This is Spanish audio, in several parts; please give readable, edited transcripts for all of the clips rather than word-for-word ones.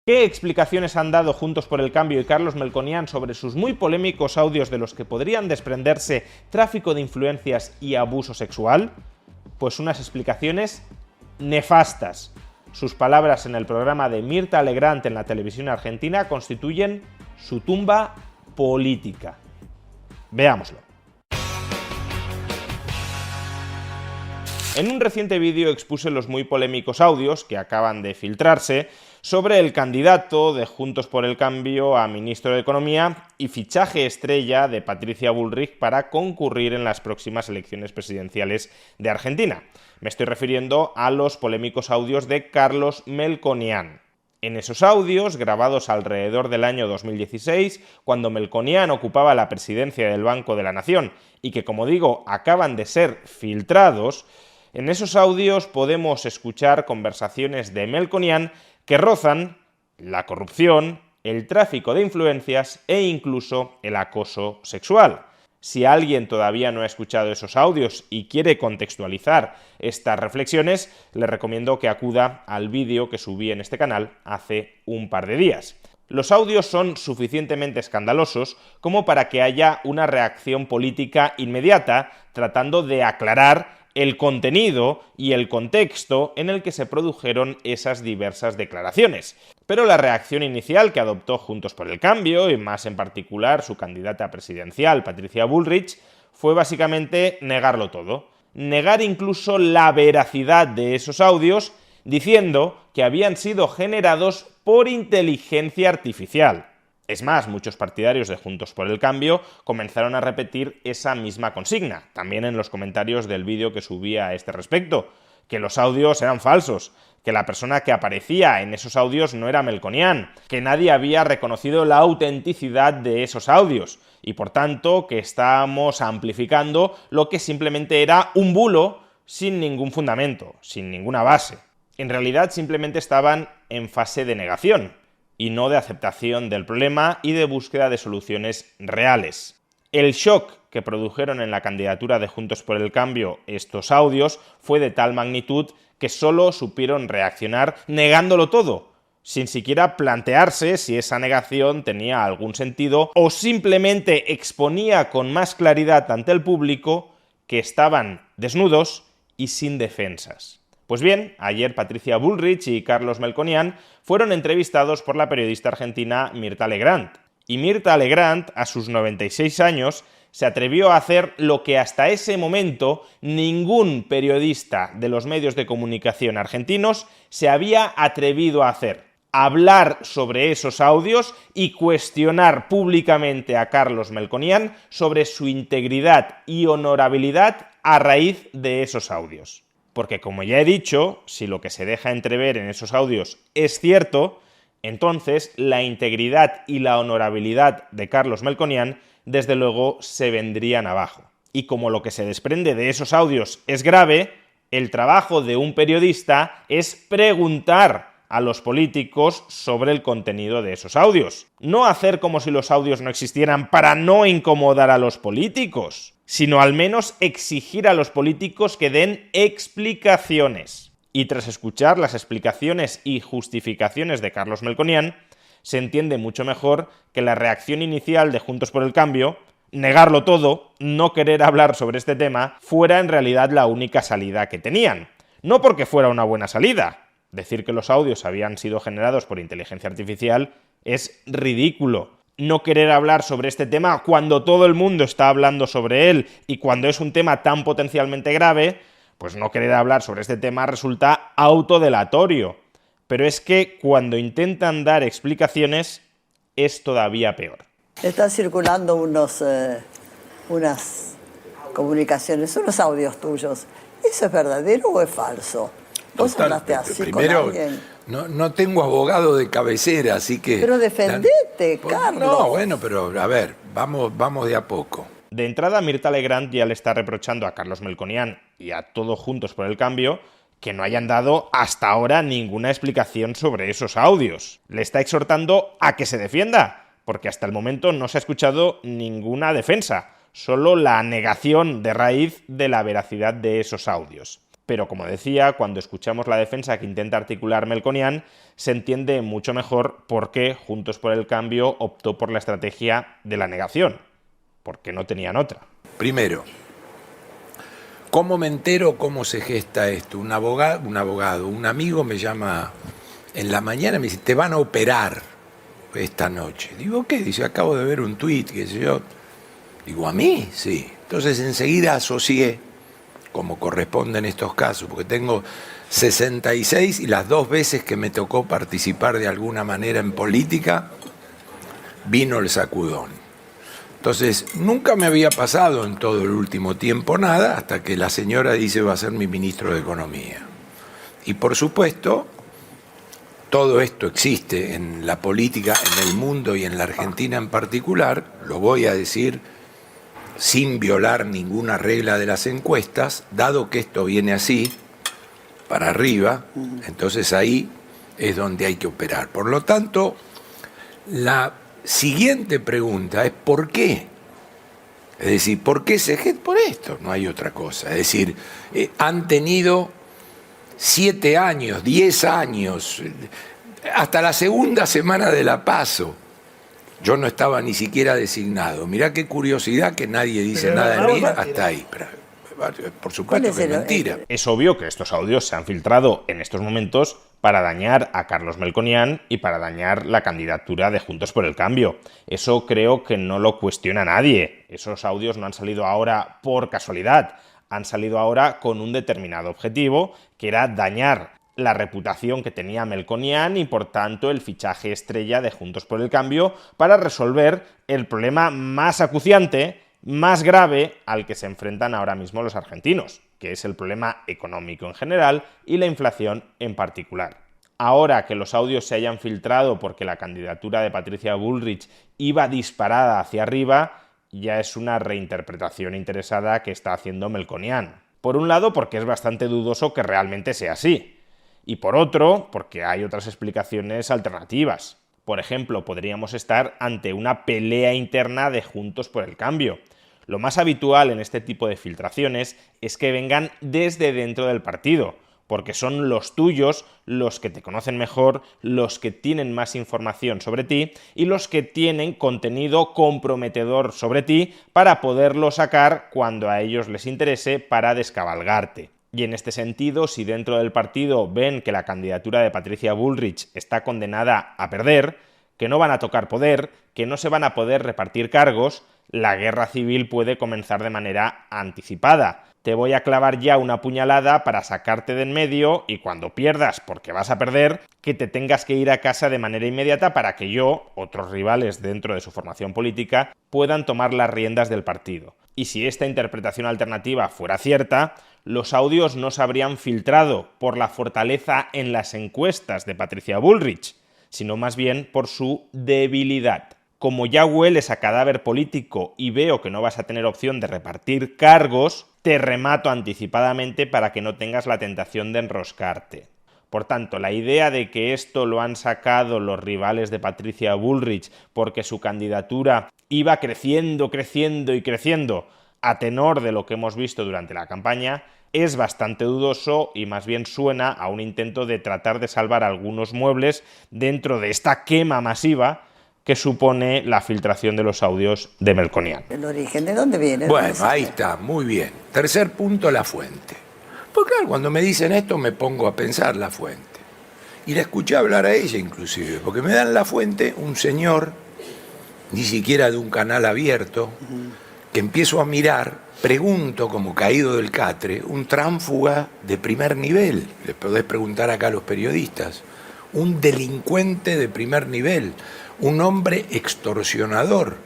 ¿Qué explicaciones han dado Juntos por el Cambio y Carlos Melconian sobre sus muy polémicos audios de los que podrían desprenderse tráfico de influencias y abuso sexual? Pues unas explicaciones nefastas. Sus palabras en el programa de Mirta Legrand en la televisión argentina constituyen su tumba política. Veámoslo. En un reciente vídeo expuse los muy polémicos audios que acaban de filtrarse sobre el candidato de Juntos por el Cambio a ministro de Economía y fichaje estrella de Patricia Bullrich para concurrir en las próximas elecciones presidenciales de Argentina. Me estoy refiriendo a los polémicos audios de Carlos Melconian. En esos audios, grabados alrededor del año 2016, cuando Melconian ocupaba la presidencia del Banco de la Nación y que, como digo, acaban de ser filtrados, en esos audios podemos escuchar conversaciones de Melconian que rozan la corrupción, el tráfico de influencias e incluso el acoso sexual. Si alguien todavía no ha escuchado esos audios y quiere contextualizar estas reflexiones, le recomiendo que acuda al vídeo que subí en este canal hace un par de días. Los audios son suficientemente escandalosos como para que haya una reacción política inmediata tratando de aclarar el contenido y el contexto en el que se produjeron esas diversas declaraciones. Pero la reacción inicial que adoptó Juntos por el Cambio, y más en particular su candidata presidencial, Patricia Bullrich, fue básicamente negarlo todo. Negar incluso la veracidad de esos audios, diciendo que habían sido generados por inteligencia artificial. Es más, muchos partidarios de Juntos por el Cambio comenzaron a repetir esa misma consigna, también en los comentarios del vídeo que subí a este respecto, que los audios eran falsos, que la persona que aparecía en esos audios no era Melconian, que nadie había reconocido la autenticidad de esos audios, y por tanto que estábamos amplificando lo que simplemente era un bulo sin ningún fundamento, sin ninguna base. En realidad simplemente estaban en fase de negación, y no de aceptación del problema y de búsqueda de soluciones reales. El shock que produjeron en la candidatura de Juntos por el Cambio estos audios fue de tal magnitud que solo supieron reaccionar negándolo todo, sin siquiera plantearse si esa negación tenía algún sentido o simplemente exponía con más claridad ante el público que estaban desnudos y sin defensas. Pues bien, ayer Patricia Bullrich y Carlos Melconian fueron entrevistados por la periodista argentina Mirta Legrand. Y Mirta Legrand, a sus 96 años, se atrevió a hacer lo que hasta ese momento ningún periodista de los medios de comunicación argentinos se había atrevido a hacer: hablar sobre esos audios y cuestionar públicamente a Carlos Melconian sobre su integridad y honorabilidad a raíz de esos audios. Porque, como ya he dicho, si lo que se deja entrever en esos audios es cierto, entonces la integridad y la honorabilidad de Carlos Melconian, desde luego, se vendrían abajo. Y como lo que se desprende de esos audios es grave, el trabajo de un periodista es preguntar a los políticos sobre el contenido de esos audios. No hacer como si los audios no existieran para no incomodar a los políticos, sino al menos exigir a los políticos que den explicaciones. Y tras escuchar las explicaciones y justificaciones de Carlos Melconian, se entiende mucho mejor que la reacción inicial de Juntos por el Cambio, negarlo todo, no querer hablar sobre este tema, fuera en realidad la única salida que tenían. No porque fuera una buena salida. Decir que los audios habían sido generados por inteligencia artificial es ridículo. No querer hablar sobre este tema cuando todo el mundo está hablando sobre él y cuando es un tema tan potencialmente grave, pues no querer hablar sobre este tema resulta autodelatorio. Pero es que cuando intentan dar explicaciones es todavía peor. Están circulando unas comunicaciones, unos audios tuyos. ¿Eso es verdadero o es falso? ¿Vos hablaste así primero, con alguien? No tengo abogado de cabecera, así que... Pero defendete, Carlos. No, bueno, pero a ver, vamos de a poco. De entrada, Mirta Legrand ya le está reprochando a Carlos Melconian y a todos Juntos por el Cambio que no hayan dado hasta ahora ninguna explicación sobre esos audios. Le está exhortando a que se defienda, porque hasta el momento no se ha escuchado ninguna defensa, solo la negación de raíz de la veracidad de esos audios. Pero, como decía, cuando escuchamos la defensa que intenta articular Melconian, se entiende mucho mejor por qué Juntos por el Cambio optó por la estrategia de la negación, porque no tenían otra. Primero, ¿cómo me entero cómo se gesta esto? Un abogado, un amigo me llama en la mañana y me dice, te van a operar esta noche. Digo, ¿qué? Dice, acabo de ver un tuit, qué sé yo. Digo, ¿a mí? Sí. Entonces enseguida asocié, como corresponde en estos casos, porque tengo 66 y las 2 veces que me tocó participar de alguna manera en política, vino el sacudón. Entonces, nunca me había pasado en todo el último tiempo nada, hasta que la señora dice va a ser mi ministro de Economía. Y por supuesto, todo esto existe en la política, en el mundo y en la Argentina en particular, lo voy a decir sin violar ninguna regla de las encuestas, dado que esto viene así, para arriba, entonces ahí es donde hay que operar. Por lo tanto, la siguiente pregunta es ¿por qué? Es decir, ¿por qué se gesta? Por esto, no hay otra cosa. Es decir, han tenido 7 años, 10 años, hasta la segunda semana de la PASO. Yo no estaba ni siquiera designado. Mirá qué curiosidad que nadie dice nada de mí hasta ahí. Pero, por supuesto que es mentira. Es obvio que estos audios se han filtrado en estos momentos para dañar a Carlos Melconian y para dañar la candidatura de Juntos por el Cambio. Eso creo que no lo cuestiona nadie. Esos audios no han salido ahora por casualidad. Han salido ahora con un determinado objetivo, que era dañar la reputación que tenía Melconian y, por tanto, el fichaje estrella de Juntos por el Cambio para resolver el problema más acuciante, más grave al que se enfrentan ahora mismo los argentinos, que es el problema económico en general y la inflación en particular. Ahora que los audios se hayan filtrado porque la candidatura de Patricia Bullrich iba disparada hacia arriba, ya es una reinterpretación interesada que está haciendo Melconian. Por un lado, porque es bastante dudoso que realmente sea así. Y por otro, porque hay otras explicaciones alternativas. Por ejemplo, podríamos estar ante una pelea interna de Juntos por el Cambio. Lo más habitual en este tipo de filtraciones es que vengan desde dentro del partido, porque son los tuyos los que te conocen mejor, los que tienen más información sobre ti y los que tienen contenido comprometedor sobre ti para poderlo sacar cuando a ellos les interese para descabalgarte. Y en este sentido, si dentro del partido ven que la candidatura de Patricia Bullrich está condenada a perder, que no van a tocar poder, que no se van a poder repartir cargos, la guerra civil puede comenzar de manera anticipada. Te voy a clavar ya una puñalada para sacarte de en medio y cuando pierdas, porque vas a perder, que te tengas que ir a casa de manera inmediata para que yo, otros rivales dentro de su formación política, puedan tomar las riendas del partido. Y si esta interpretación alternativa fuera cierta, los audios no se habrían filtrado por la fortaleza en las encuestas de Patricia Bullrich, sino más bien por su debilidad. Como ya hueles a cadáver político y veo que no vas a tener opción de repartir cargos, te remato anticipadamente para que no tengas la tentación de enroscarte. Por tanto, la idea de que esto lo han sacado los rivales de Patricia Bullrich porque su candidatura iba creciendo a tenor de lo que hemos visto durante la campaña, es bastante dudoso y más bien suena a un intento de tratar de salvar algunos muebles dentro de esta quema masiva que supone la filtración de los audios de Melconian. ¿El origen de dónde viene? Bueno, ahí está, muy bien. Tercer punto, la fuente. Porque claro, cuando me dicen esto me pongo a pensar la fuente. Y la escuché hablar a ella inclusive, porque me dan la fuente un señor, ni siquiera de un canal abierto, que empiezo a mirar, pregunto como caído del catre, un tránsfuga de primer nivel, le podés preguntar acá a los periodistas, un delincuente de primer nivel, un hombre extorsionador,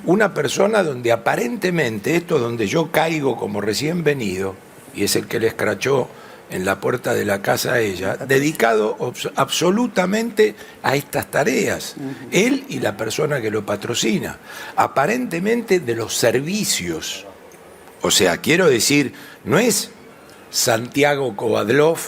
una persona donde aparentemente, esto donde yo caigo como recién venido, y es el que le escrachó en la puerta de la casa a ella, dedicado absolutamente a estas tareas, él y la persona que lo patrocina, aparentemente de los servicios. O sea, quiero decir, no es Santiago Kovadlov,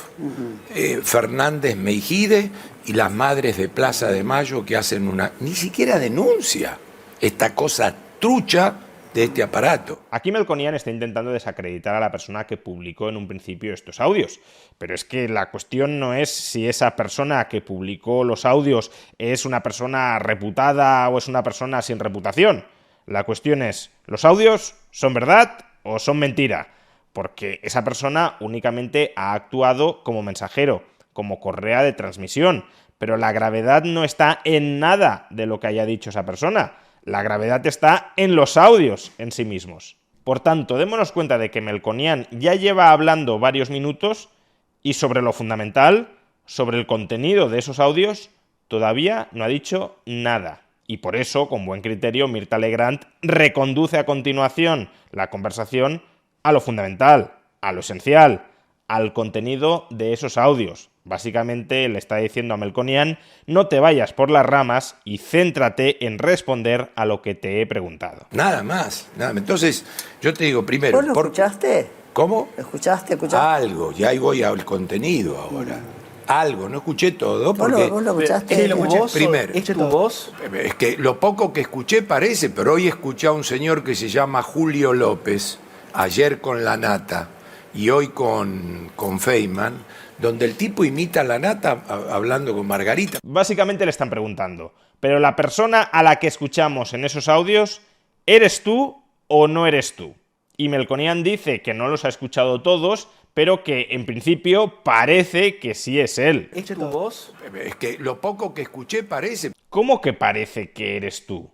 Fernández Meijide y las madres de Plaza de Mayo que hacen una, ni siquiera denuncia esta cosa trucha de este aparato. Aquí Melconian está intentando desacreditar a la persona que publicó en un principio estos audios, pero es que la cuestión no es si esa persona que publicó los audios es una persona reputada o es una persona sin reputación. La cuestión es, ¿los audios son verdad o son mentira? Porque esa persona únicamente ha actuado como mensajero, como correa de transmisión, pero la gravedad no está en nada de lo que haya dicho esa persona. La gravedad está en los audios en sí mismos. Por tanto, démonos cuenta de que Melconian ya lleva hablando varios minutos y sobre lo fundamental, sobre el contenido de esos audios, todavía no ha dicho nada. Y por eso, con buen criterio, Mirta Legrand reconduce a continuación la conversación a lo fundamental, a lo esencial, al contenido de esos audios. Básicamente le está diciendo a Melconian, no te vayas por las ramas y céntrate en responder a lo que te he preguntado. Nada más, nada. Entonces, yo te digo primero... ¿Vos lo escuchaste? ¿Cómo? ¿Escuchaste? Algo, ya ahí voy al contenido ahora. Algo, no escuché todo porque... ¿Vos lo escuchaste? ¿Lo escuché? Primero. ¿Es tu voz? Es que lo poco que escuché parece, pero hoy escuché a un señor que se llama Julio López, ayer con La Nata y hoy con Feynman, donde el tipo imita a La Nata hablando con Margarita. Básicamente le están preguntando, pero la persona a la que escuchamos en esos audios, ¿eres tú o no eres tú? Y Melconian dice que no los ha escuchado todos, pero que en principio parece que sí es él. ¿Es tu voz? Es que lo poco que escuché parece... ¿Cómo que parece que eres tú?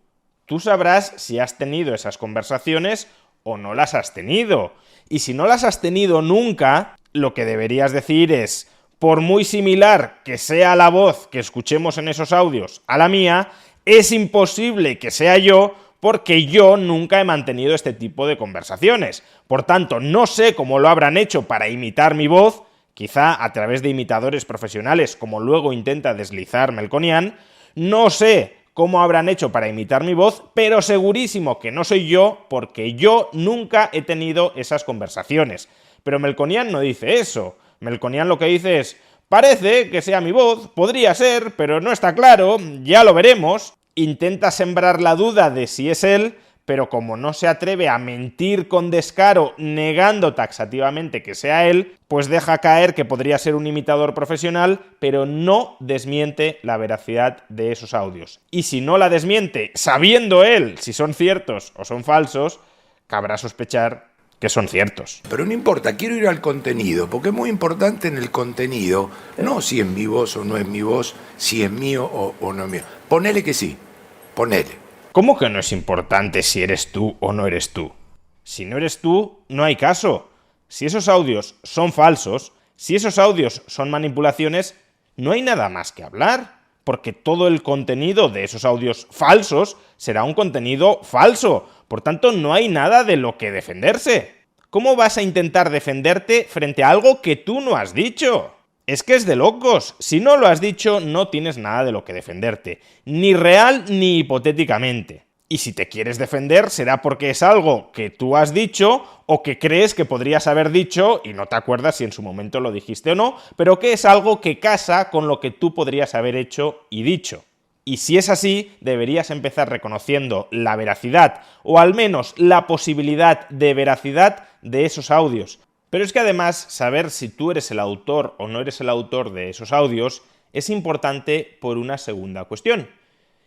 Tú sabrás si has tenido esas conversaciones o no las has tenido. Y si no las has tenido nunca, lo que deberías decir es, por muy similar que sea la voz que escuchemos en esos audios a la mía, es imposible que sea yo porque yo nunca he mantenido este tipo de conversaciones. Por tanto, no sé cómo lo habrán hecho para imitar mi voz, quizá a través de imitadores profesionales, como luego intenta deslizar Melconian, no sé cómo habrán hecho para imitar mi voz, pero segurísimo que no soy yo, porque yo nunca he tenido esas conversaciones. Pero Melconian no dice eso. Melconian lo que dice es, parece que sea mi voz, podría ser, pero no está claro, ya lo veremos. Intenta sembrar la duda de si es él, pero como no se atreve a mentir con descaro negando taxativamente que sea él, pues deja caer que podría ser un imitador profesional, pero no desmiente la veracidad de esos audios. Y si no la desmiente, sabiendo él si son ciertos o son falsos, cabrá sospechar que son ciertos. Pero no importa, quiero ir al contenido, porque es muy importante en el contenido, no si es mi voz o no es mi voz, si es mío o no es mío. Ponele que sí, ponele. ¿Cómo que no es importante si eres tú o no eres tú? Si no eres tú, no hay caso. Si esos audios son falsos, si esos audios son manipulaciones, no hay nada más que hablar, porque todo el contenido de esos audios falsos será un contenido falso. Por tanto, no hay nada de lo que defenderse. ¿Cómo vas a intentar defenderte frente a algo que tú no has dicho? Es que es de locos. Si no lo has dicho, no tienes nada de lo que defenderte. Ni real ni hipotéticamente. Y si te quieres defender, será porque es algo que tú has dicho o que crees que podrías haber dicho y no te acuerdas si en su momento lo dijiste o no, pero que es algo que casa con lo que tú podrías haber hecho y dicho. Y si es así, deberías empezar reconociendo la veracidad, o al menos la posibilidad de veracidad de esos audios. Pero es que además, saber si tú eres el autor o no eres el autor de esos audios es importante por una segunda cuestión.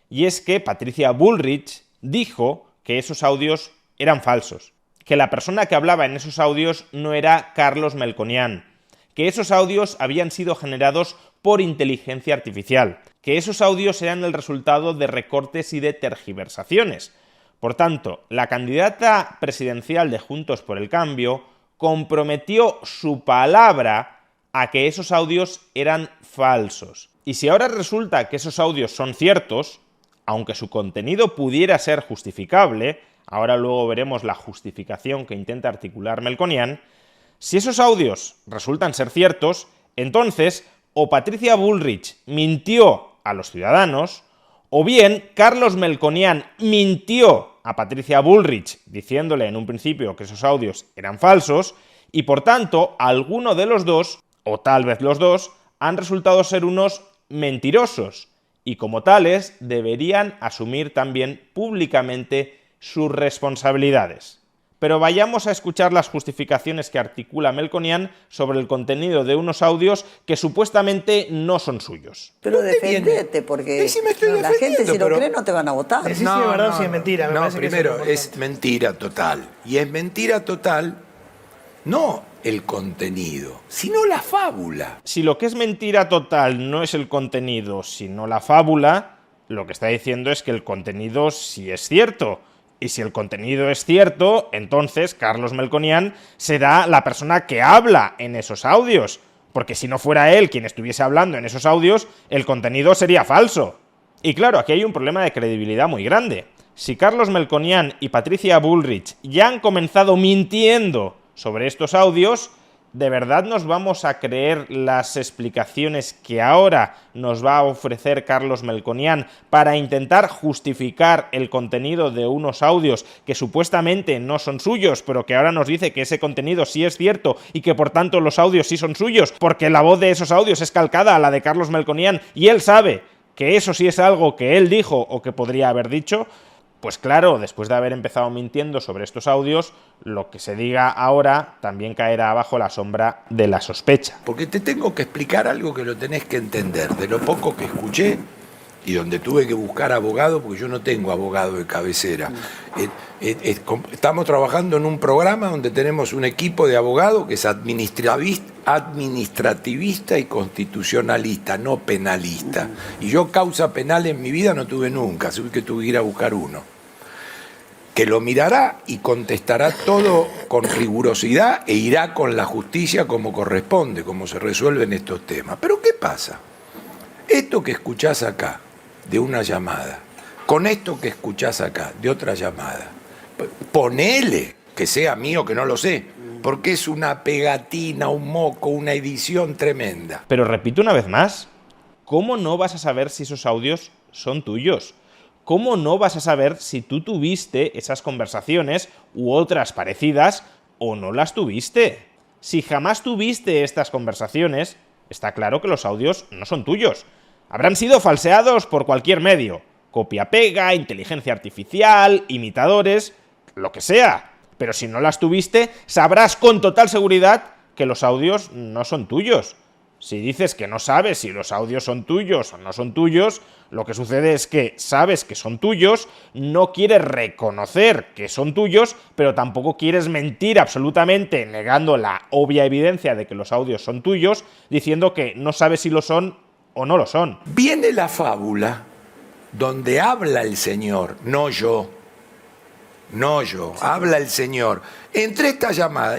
Y es que Patricia Bullrich dijo que esos audios eran falsos, que la persona que hablaba en esos audios no era Carlos Melconian, que esos audios habían sido generados por inteligencia artificial, que esos audios eran el resultado de recortes y de tergiversaciones. Por tanto, la candidata presidencial de Juntos por el Cambio comprometió su palabra a que esos audios eran falsos. Y si ahora resulta que esos audios son ciertos, aunque su contenido pudiera ser justificable, ahora luego veremos la justificación que intenta articular Melconian, si esos audios resultan ser ciertos, entonces o Patricia Bullrich mintió a los ciudadanos, o bien Carlos Melconian mintió a Patricia Bullrich diciéndole en un principio que esos audios eran falsos, y por tanto alguno de los dos, o tal vez los dos, han resultado ser unos mentirosos, y como tales deberían asumir también públicamente sus responsabilidades. Pero vayamos a escuchar las justificaciones que articula Melconian sobre el contenido de unos audios que supuestamente no son suyos. Pero defendete, porque la gente si lo cree no te van a votar. Sí, es verdad, sí es mentira. No, primero, es mentira total. Y es mentira total no el contenido, sino la fábula. Si lo que es mentira total no es el contenido, sino la fábula, lo que está diciendo es que el contenido sí es cierto. Y si el contenido es cierto, entonces Carlos Melconian será la persona que habla en esos audios. Porque si no fuera él quien estuviese hablando en esos audios, el contenido sería falso. Y claro, aquí hay un problema de credibilidad muy grande. Si Carlos Melconian y Patricia Bullrich ya han comenzado mintiendo sobre estos audios, ¿de verdad nos vamos a creer las explicaciones que ahora nos va a ofrecer Carlos Melconian para intentar justificar el contenido de unos audios que supuestamente no son suyos, pero que ahora nos dice que ese contenido sí es cierto y que por tanto los audios sí son suyos, porque la voz de esos audios es calcada a la de Carlos Melconian y él sabe que eso sí es algo que él dijo o que podría haber dicho? Pues claro, después de haber empezado mintiendo sobre estos audios, lo que se diga ahora también caerá bajo la sombra de la sospecha. Porque te tengo que explicar algo que lo tenés que entender. De lo poco que escuché y donde tuve que buscar abogado, porque yo no tengo abogado de cabecera. Estamos trabajando en un programa donde tenemos un equipo de abogados que es administrativista y constitucionalista, no penalista. Y yo causa penal en mi vida no tuve nunca, así que tuve que ir a buscar uno. Que lo mirará y contestará todo con rigurosidad e irá con la justicia como corresponde, como se resuelven estos temas. Pero ¿qué pasa? Esto que escuchás acá, de una llamada, con esto que escuchás acá, de otra llamada, ponele que sea mío, que no lo sé, porque es una pegatina, un moco, una edición tremenda. Pero repito una vez más, ¿cómo no vas a saber si esos audios son tuyos? ¿Cómo no vas a saber si tú tuviste esas conversaciones u otras parecidas o no las tuviste? Si jamás tuviste estas conversaciones, está claro que los audios no son tuyos. Habrán sido falseados por cualquier medio. Copia-pega, inteligencia artificial, imitadores, lo que sea. Pero si no las tuviste, sabrás con total seguridad que los audios no son tuyos. Si dices que no sabes si los audios son tuyos o no son tuyos, lo que sucede es que sabes que son tuyos, no quieres reconocer que son tuyos, pero tampoco quieres mentir absolutamente negando la obvia evidencia de que los audios son tuyos, diciendo que no sabes si lo son o no lo son. Viene la fábula donde habla el Señor, no yo, habla el Señor, entre esta llamada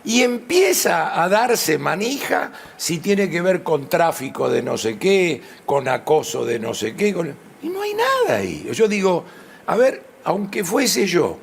y empieza a darse manija si tiene que ver con tráfico de no sé qué, con acoso de no sé qué, y no hay nada ahí. Yo digo, a ver, aunque fuese yo,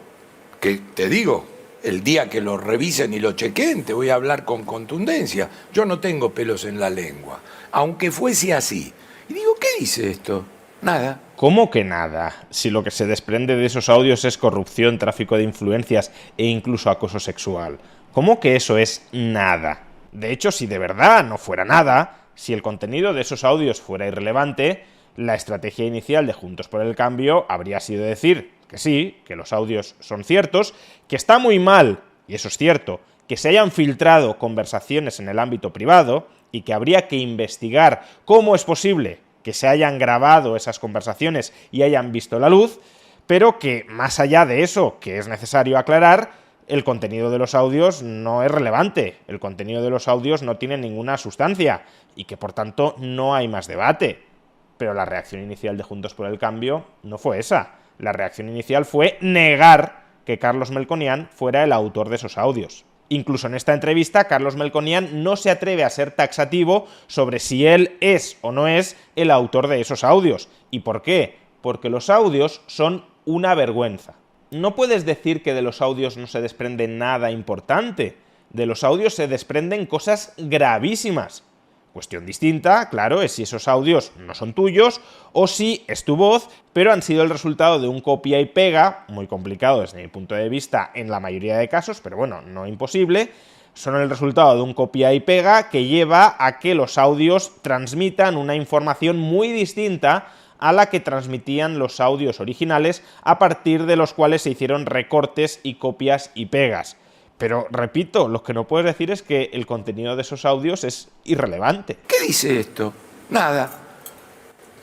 que te digo, el día que lo revisen y lo chequen, te voy a hablar con contundencia, yo no tengo pelos en la lengua, aunque fuese así. Y digo, ¿qué dice esto? Nada. ¿Cómo que nada? Si lo que se desprende de esos audios es corrupción, tráfico de influencias e incluso acoso sexual. ¿Cómo que eso es nada? De hecho, si de verdad no fuera nada, si el contenido de esos audios fuera irrelevante, la estrategia inicial de Juntos por el Cambio habría sido decir que sí, que los audios son ciertos, que está muy mal, y eso es cierto, que se hayan filtrado conversaciones en el ámbito privado y que habría que investigar cómo es posible que se hayan grabado esas conversaciones y hayan visto la luz, pero que más allá de eso, que es necesario aclarar, el contenido de los audios no es relevante, el contenido de los audios no tiene ninguna sustancia y que por tanto no hay más debate. Pero la reacción inicial de Juntos por el Cambio no fue esa. La reacción inicial fue negar que Carlos Melconian fuera el autor de esos audios. Incluso en esta entrevista, Carlos Melconian no se atreve a ser taxativo sobre si él es o no es el autor de esos audios. ¿Y por qué? Porque los audios son una vergüenza. No puedes decir que de los audios no se desprende nada importante. De los audios se desprenden cosas gravísimas. Cuestión distinta, claro, es si esos audios no son tuyos o si es tu voz, pero han sido el resultado de un copia y pega, muy complicado desde mi punto de vista en la mayoría de casos, pero bueno, no imposible, son el resultado de un copia y pega que lleva a que los audios transmitan una información muy distinta a la que transmitían los audios originales, a partir de los cuales se hicieron recortes y copias y pegas. Pero, repito, lo que no puedes decir es que el contenido de esos audios es irrelevante. ¿Qué dice esto? Nada.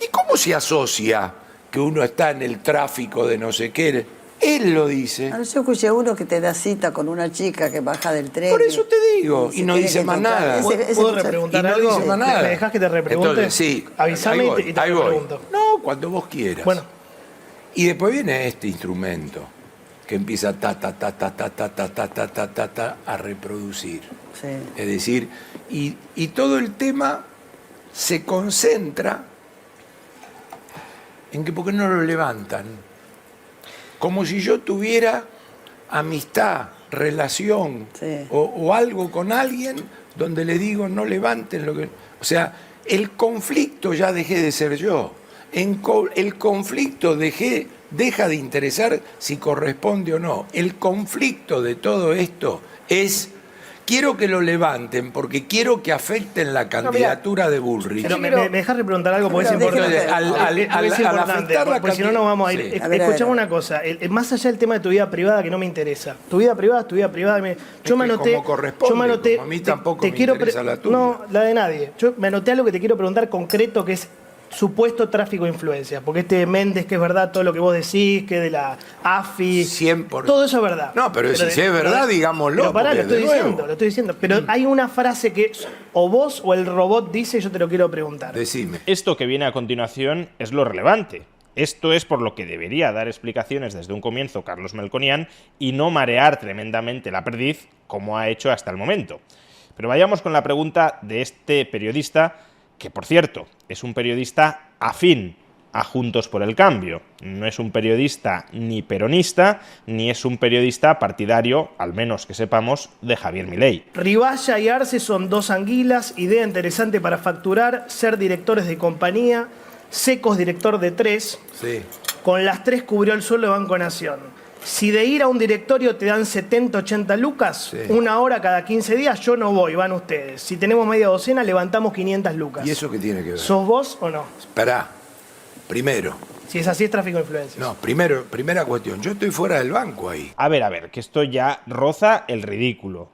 ¿Y cómo se asocia que uno está en el tráfico de no sé qué? Él lo dice. Yo escuché uno que te da cita con una chica que baja del tren. Por eso te digo. Y no dice más nada. ¿Puedo repreguntar y no algo? dice más nada. ¿Me dejás que te repregunte? Entonces, sí. Avísame y te ahí voy. repregunto. No, cuando vos quieras. Bueno. Y después viene este instrumento que empieza a reproducir. Sí. Es decir, y todo el tema se concentra en que ¿por qué no lo levantan? Como si yo tuviera amistad, relación Sí. o algo con alguien donde le digo no levanten lo que... O sea, el conflicto ya dejé de ser yo. El conflicto deja de interesar si corresponde o no. El conflicto de todo esto es... Quiero que lo levanten porque quiero que afecten la candidatura de Bullrich. Pero me dejas repreguntar algo porque es Pero importante. déjeme- Es importante, porque si no nos vamos a ir. Sí. A ver, Escuchame una cosa, más allá del tema de tu vida privada que no me interesa. Tu vida privada es tu vida privada. Yo me anoté. como corresponde, Yo me anoté. como a mí tampoco te me quiero interesa la tuya. No, la de nadie. Yo me anoté algo que te quiero preguntar concreto, que es supuesto tráfico de influencia. Porque Méndez, que es verdad todo lo que vos decís, que de la AFI. 100%. Todo eso es verdad. No, pero si es verdad, digámoslo, Pero pará, porque lo estoy de nuevo. diciendo, lo estoy diciendo. Pero hay una frase que o vos o el robot dice, yo te lo quiero preguntar. Decime. Esto que viene a continuación es lo relevante. Esto es por lo que debería dar explicaciones desde un comienzo Carlos Melconian y no marear tremendamente la perdiz como ha hecho hasta el momento. Pero vayamos con la pregunta de este periodista, que por cierto es un periodista afín a Juntos por el Cambio. No es un periodista ni peronista, ni es un periodista partidario, al menos que sepamos, de Javier Milei. Riballa y Arce son dos anguilas, idea interesante para facturar, ser directores de compañía, Secos director de 3, Sí. con las 3 cubrió el sueldo de Banco Nación. Si de ir a un directorio te dan 70, 80 lucas, Sí. una hora cada 15 días, yo no voy, van ustedes. Si tenemos media docena, levantamos 500 lucas. ¿Y eso qué tiene que ver? ¿Sos vos o no? Esperá. Primero. Si es así, es tráfico de influencias. No, primera cuestión. Yo estoy fuera del banco ahí. A ver, que esto ya roza el ridículo.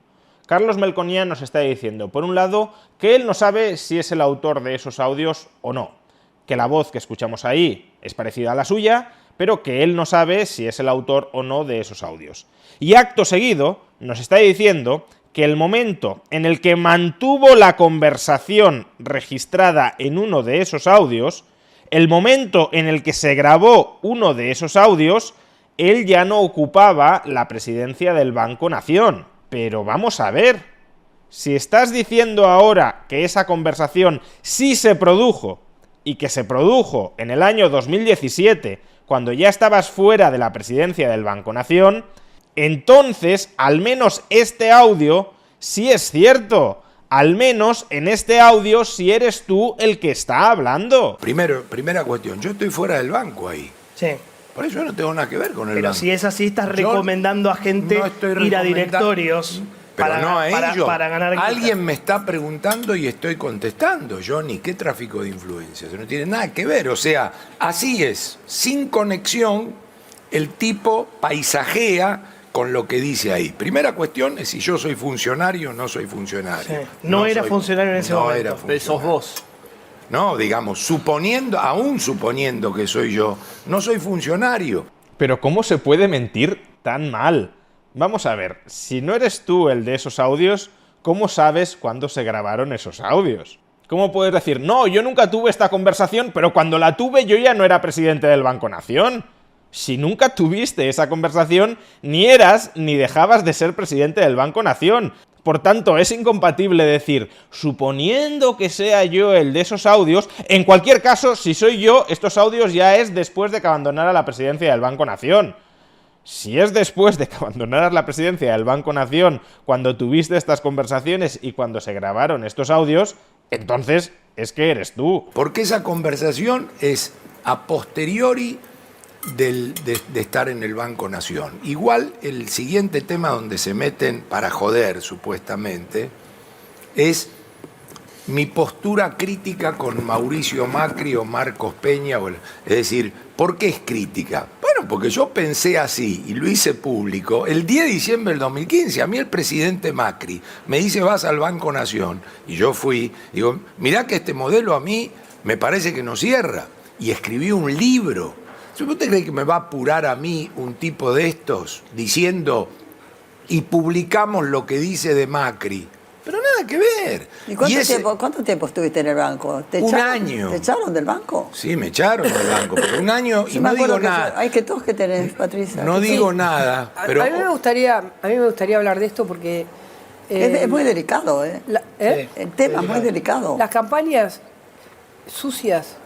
Carlos Melconian nos está diciendo, por un lado, que él no sabe si es el autor de esos audios o no, que la voz que escuchamos ahí es parecida a la suya, pero que él no sabe si es el autor o no de esos audios. Y acto seguido nos está diciendo que el momento en el que mantuvo la conversación registrada en uno de esos audios, el momento en el que se grabó uno de esos audios, él ya no ocupaba la presidencia del Banco Nación. Pero vamos a ver, si estás diciendo ahora que esa conversación sí se produjo y que se produjo en el año 2017, cuando ya estabas fuera de la presidencia del Banco Nación, entonces, al menos este audio sí es cierto. Al menos en este audio sí eres tú el que está hablando. Primera cuestión. Yo estoy fuera del banco ahí. Sí. Por eso yo no tengo nada que ver con el Pero banco. si es así, estás Yo recomendando a gente no estoy ir a recomendando- directorios Pero no a ellos. para ganar guita. Alguien me está preguntando y estoy contestando. Johnny, ¿qué tráfico de influencias? No tiene nada que ver. O sea, así es. Sin conexión, el tipo paisajea con lo que dice ahí. Primera cuestión es si yo soy funcionario o no soy funcionario. Sí. No era funcionario en ese momento. Era Pero sos funcionario. vos. No, digamos, aún suponiendo que soy yo, no soy funcionario. Pero ¿cómo se puede mentir tan mal? Vamos a ver, si no eres tú el de esos audios, ¿cómo sabes cuándo se grabaron esos audios? ¿Cómo puedes decir, no, yo nunca tuve esta conversación, pero cuando la tuve yo ya no era presidente del Banco Nación? Si nunca tuviste esa conversación, ni eras ni dejabas de ser presidente del Banco Nación. Por tanto, es incompatible decir, suponiendo que sea yo el de esos audios, en cualquier caso, si soy yo, estos audios ya es después de que abandonara la presidencia del Banco Nación. Si es después de que abandonaras la presidencia del Banco Nación, cuando tuviste estas conversaciones y cuando se grabaron estos audios, entonces es que eres tú. Porque esa conversación es a posteriori de estar en el Banco Nación. Igual el siguiente tema donde se meten para joder, supuestamente, es mi postura crítica con Mauricio Macri o Marcos Peña. Es decir, ¿por qué es crítica? Bueno, porque yo pensé así y lo hice público. El 10 de diciembre del 2015, a mí el presidente Macri me dice, vas al Banco Nación. Y yo fui, digo, mirá que este modelo a mí me parece que no cierra. Y escribí un libro. ¿Usted cree que me va a apurar a mí un tipo de estos diciendo, y publicamos lo que dice de Macri? Pero nada que ver. ¿Y cuánto tiempo estuviste en el banco? Un año. ¿Te echaron del banco? Sí, me echaron del banco, pero un año y no digo nada. Hay que todos que tenés, Patricia. No digo nada. Pero a mí me gustaría hablar de esto porque... es muy delicado, ¿eh? El tema es muy delicado. Las campañas sucias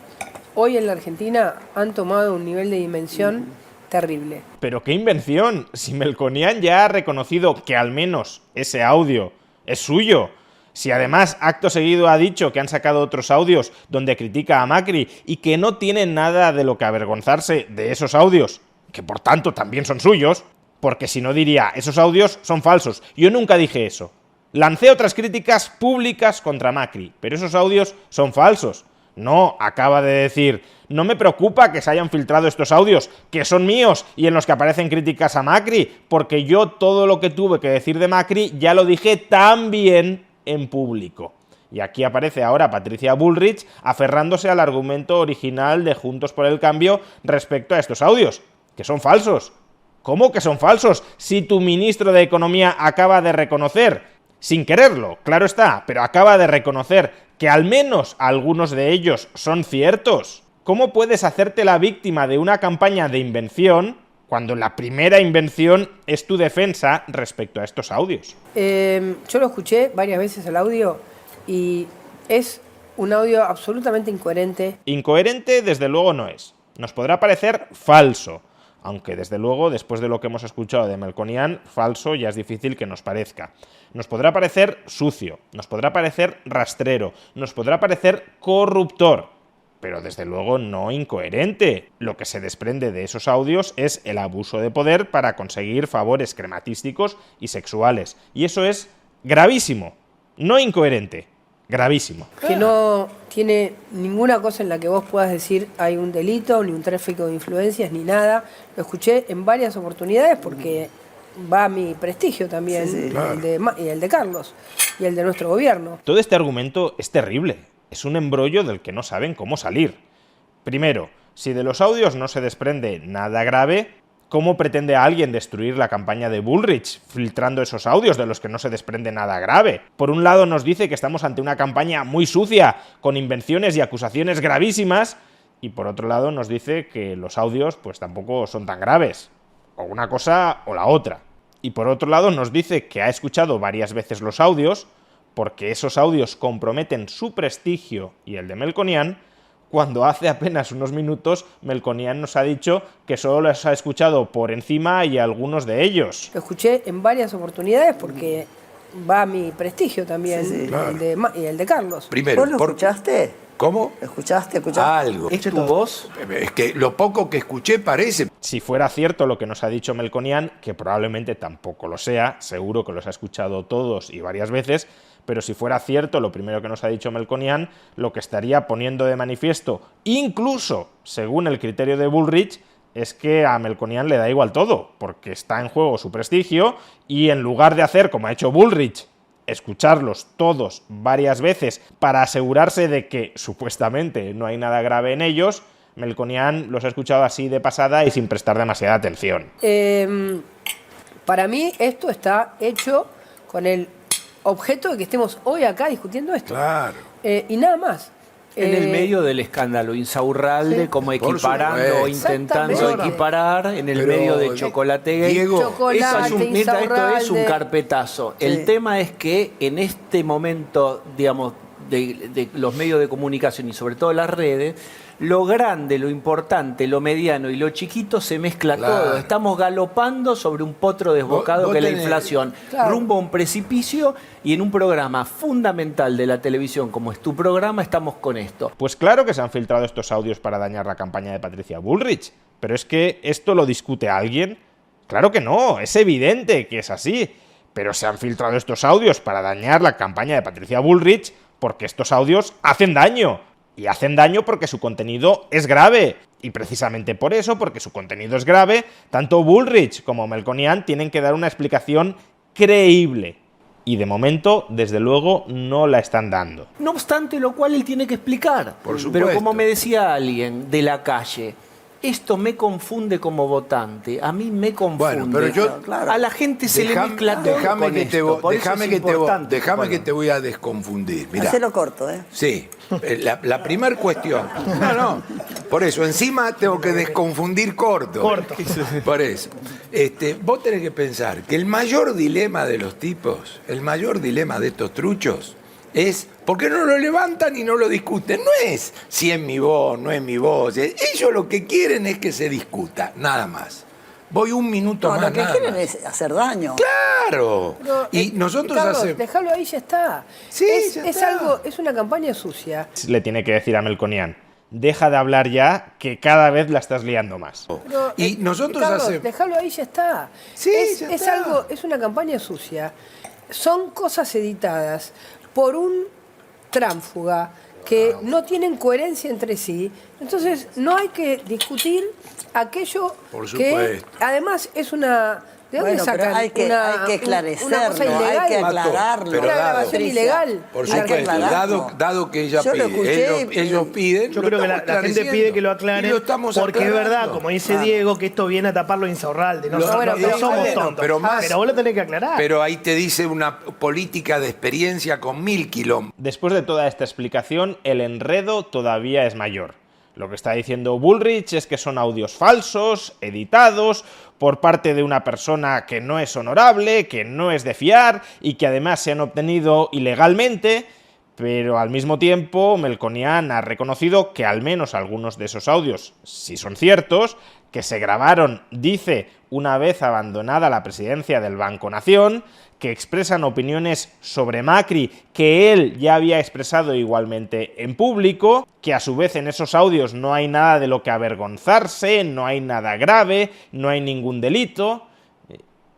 hoy en la Argentina han tomado un nivel de dimensión terrible. Pero qué invención, si Melconian ya ha reconocido que al menos ese audio es suyo. Si además acto seguido ha dicho que han sacado otros audios donde critica a Macri y que no tienen nada de lo que avergonzarse de esos audios, que por tanto también son suyos, porque si no diría, esos audios son falsos. Yo nunca dije eso. Lancé otras críticas públicas contra Macri, pero esos audios son falsos. No, acaba de decir, no me preocupa que se hayan filtrado estos audios, que son míos y en los que aparecen críticas a Macri, porque yo todo lo que tuve que decir de Macri ya lo dije también en público. Y aquí aparece ahora Patricia Bullrich aferrándose al argumento original de Juntos por el Cambio respecto a estos audios, que son falsos. ¿Cómo que son falsos? Si tu ministro de Economía acaba de reconocer, sin quererlo, claro está, pero acaba de reconocer que al menos algunos de ellos son ciertos. ¿Cómo puedes hacerte la víctima de una campaña de invención cuando la primera invención es tu defensa respecto a estos audios? Yo lo escuché varias veces el audio y es un audio absolutamente incoherente. Incoherente desde luego no es. Nos podrá parecer falso, aunque desde luego después de lo que hemos escuchado de Melconian, falso ya es difícil que nos parezca. Nos podrá parecer sucio, nos podrá parecer rastrero, nos podrá parecer corruptor, pero desde luego no incoherente. Lo que se desprende de esos audios es el abuso de poder para conseguir favores crematísticos y sexuales. Y eso es gravísimo, no incoherente, gravísimo. Que no tiene ninguna cosa en la que vos puedas decir hay un delito, ni un tráfico de influencias, ni nada. Lo escuché en varias oportunidades porque va a mi prestigio también, sí, claro. el de Carlos y el de nuestro gobierno. Todo este argumento es terrible. Es un embrollo del que no saben cómo salir. Primero, si de los audios no se desprende nada grave, ¿cómo pretende alguien destruir la campaña de Bullrich filtrando esos audios de los que no se desprende nada grave? Por un lado nos dice que estamos ante una campaña muy sucia, con invenciones y acusaciones gravísimas, y por otro lado nos dice que los audios pues tampoco son tan graves. O una cosa o la otra. Y por otro lado nos dice que ha escuchado varias veces los audios, porque esos audios comprometen su prestigio y el de Melconian, cuando hace apenas unos minutos Melconian nos ha dicho que solo los ha escuchado por encima y algunos de ellos. Lo escuché en varias oportunidades porque va a mi prestigio también, sí, sí, claro. el de Carlos. Primero, ¿vos lo escuchaste? ¿Cómo? ¿Escuchaste? Algo. ¿Es tu voz? Es que lo poco que escuché parece... Si fuera cierto lo que nos ha dicho Melconian, que probablemente tampoco lo sea, seguro que los ha escuchado todos y varias veces, pero si fuera cierto lo primero que nos ha dicho Melconian, lo que estaría poniendo de manifiesto, incluso según el criterio de Bullrich, es que a Melconian le da igual todo, porque está en juego su prestigio y en lugar de hacer como ha hecho Bullrich, escucharlos todos varias veces para asegurarse de que supuestamente no hay nada grave en ellos, Melconian los ha escuchado así de pasada y sin prestar demasiada atención. Para mí esto está hecho con el objeto de que estemos hoy acá discutiendo esto. Claro. Y nada más. En el medio del escándalo Insaurralde, sí, como equiparando o intentando equiparar, en el medio de Chocolategate. Diego, esto es un carpetazo. Sí. El tema es que en este momento, digamos, de los medios de comunicación y sobre todo las redes, lo grande, lo importante, lo mediano y lo chiquito se mezcla todo. Estamos galopando sobre un potro desbocado que es la inflación, rumbo a un precipicio, y en un programa fundamental de la televisión como es tu programa estamos con esto. Pues claro que se han filtrado estos audios para dañar la campaña de Patricia Bullrich, pero es que ¿esto lo discute alguien? Claro que no, es evidente que es así, pero se han filtrado estos audios para dañar la campaña de Patricia Bullrich porque estos audios hacen daño. Y hacen daño porque su contenido es grave. Y precisamente por eso, porque su contenido es grave, tanto Bullrich como Melconian tienen que dar una explicación creíble. Y de momento, desde luego, no la están dando. No obstante lo cual él tiene que explicar. Por supuesto. Pero como me decía alguien de la calle, esto me confunde como votante, a mí me confunde. Bueno, pero yo, claro. A la gente se le mezcla todo con esto, por eso es importante. Déjame que te voy a desconfundir. Mirá. Hacelo corto, ¿eh? Sí, la primera cuestión. No, por eso, encima tengo que desconfundir corto. Por eso. Vos tenés que pensar que el mayor dilema de los tipos, el mayor dilema de estos truchos, es ¿por qué no lo levantan y no lo discuten? No es si es mi voz, no es mi voz. Ellos lo que quieren es que se discuta, nada más. Voy un minuto más. Lo que nada quieren más. es hacer daño. ¡Claro! Pero, Y nosotros Carlos, hacemos... déjalo ahí, ya está. Sí, es ya está. es una campaña sucia. Le tiene que decir a Melconian, deja de hablar ya, que cada vez la estás liando más. Pero, Y nosotros Carlos, hacemos... déjalo ahí, ya está. Sí, ya está. Es una campaña sucia. Son cosas editadas por un tránfuga que no tienen coherencia entre sí. Entonces, no hay que discutir aquello Por que supuesto. además es una... ¿De dónde Bueno, pero sacan hay que esclarecerlo, una cosa ilegal? hay que aclararlo. Pero una dado, grabación Patricia, ilegal. Por hay que supuesto, aclararlo. dado que ella Yo lo pide, escuché ellos piden. Yo lo creo que estamos la gente pide que lo aclaren, y lo estamos porque es aclarando. verdad, como dice Diego, que esto viene a tapar lo Insaurralde. No, Lo- no, bueno, no pero somos bueno, tontos. pero Pero vos lo tenés que aclarar. Pero ahí te dice una política de experiencia con 1000 kilómetros. Después de toda esta explicación, el enredo todavía es mayor. Lo que está diciendo Bullrich es que son audios falsos, editados, por parte de una persona que no es honorable, que no es de fiar y que además se han obtenido ilegalmente, pero al mismo tiempo Melconian ha reconocido que al menos algunos de esos audios, si son ciertos, que se grabaron, dice, una vez abandonada la presidencia del Banco Nación, que expresan opiniones sobre Macri que él ya había expresado igualmente en público, que a su vez en esos audios no hay nada de lo que avergonzarse, no hay nada grave, no hay ningún delito.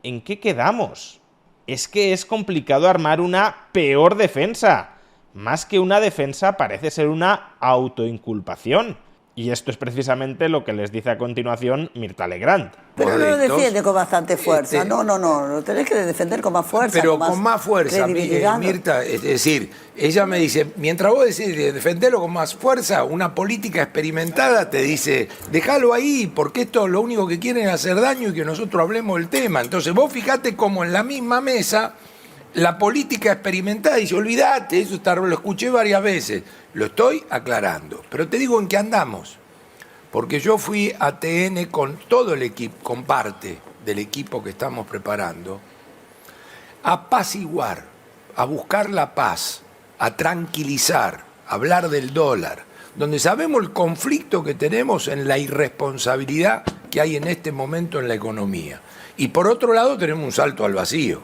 ¿En qué quedamos? Es que es complicado armar una peor defensa. Más que una defensa parece ser una autoinculpación. Y esto es precisamente lo que les dice a continuación Mirta Legrand. Pero no lo Modestos. defiende con bastante fuerza. No, lo tenés que defender con más fuerza. Pero con más fuerza, credibilidad. Mirta, es decir, ella me dice, mientras vos decís de defenderlo con más fuerza, una política experimentada te dice, déjalo ahí, porque esto lo único que quieren es hacer daño y que nosotros hablemos del tema. Entonces vos fijate cómo en la misma mesa la política experimentada dice, olvídate, eso lo escuché varias veces, lo estoy aclarando. Pero te digo en qué andamos, porque yo fui a TN con todo el equipo, con parte del equipo que estamos preparando, a apaciguar, a buscar la paz, a tranquilizar, a hablar del dólar, donde sabemos el conflicto que tenemos en la irresponsabilidad que hay en este momento en la economía. Y por otro lado tenemos un salto al vacío.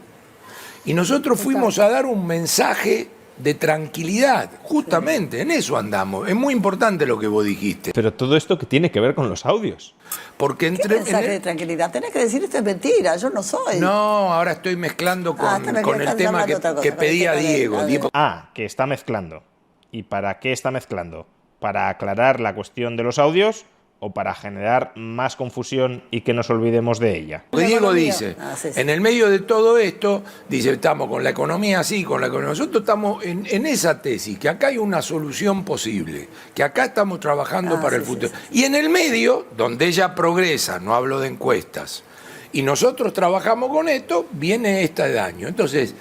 Y nosotros fuimos a dar un mensaje de tranquilidad, justamente, en eso andamos. Es muy importante lo que vos dijiste. Pero todo esto que tiene que ver con los audios. Porque ¿Qué mensaje de tranquilidad? Tenés que decir esto es mentira, yo no soy. No, ahora estoy mezclando con el tema que pedía Diego. Ah, que está mezclando. ¿Y para qué está mezclando? ¿Para aclarar la cuestión de los audios o para generar más confusión y que nos olvidemos de ella? Porque Diego dice, sí. en el medio de todo esto, dice, estamos con la economía así, con la economía. Nosotros estamos en esa tesis, que acá hay una solución posible, que acá estamos trabajando para el futuro. Y en el medio, donde ella progresa, no hablo de encuestas, y nosotros trabajamos con esto, viene este daño. Entonces,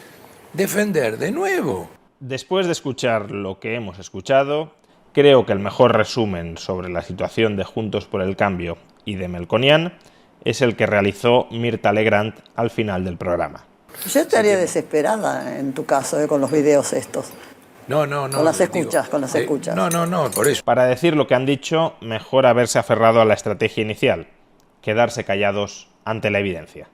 defender de nuevo. Después de escuchar lo que hemos escuchado, creo que el mejor resumen sobre la situación de Juntos por el Cambio y de Melconian es el que realizó Mirta Legrand al final del programa. Yo estaría desesperada en tu caso, con los videos estos. No. Con las escuchas, con las escuchas. No, por eso. Para decir lo que han dicho, mejor haberse aferrado a la estrategia inicial, quedarse callados ante la evidencia.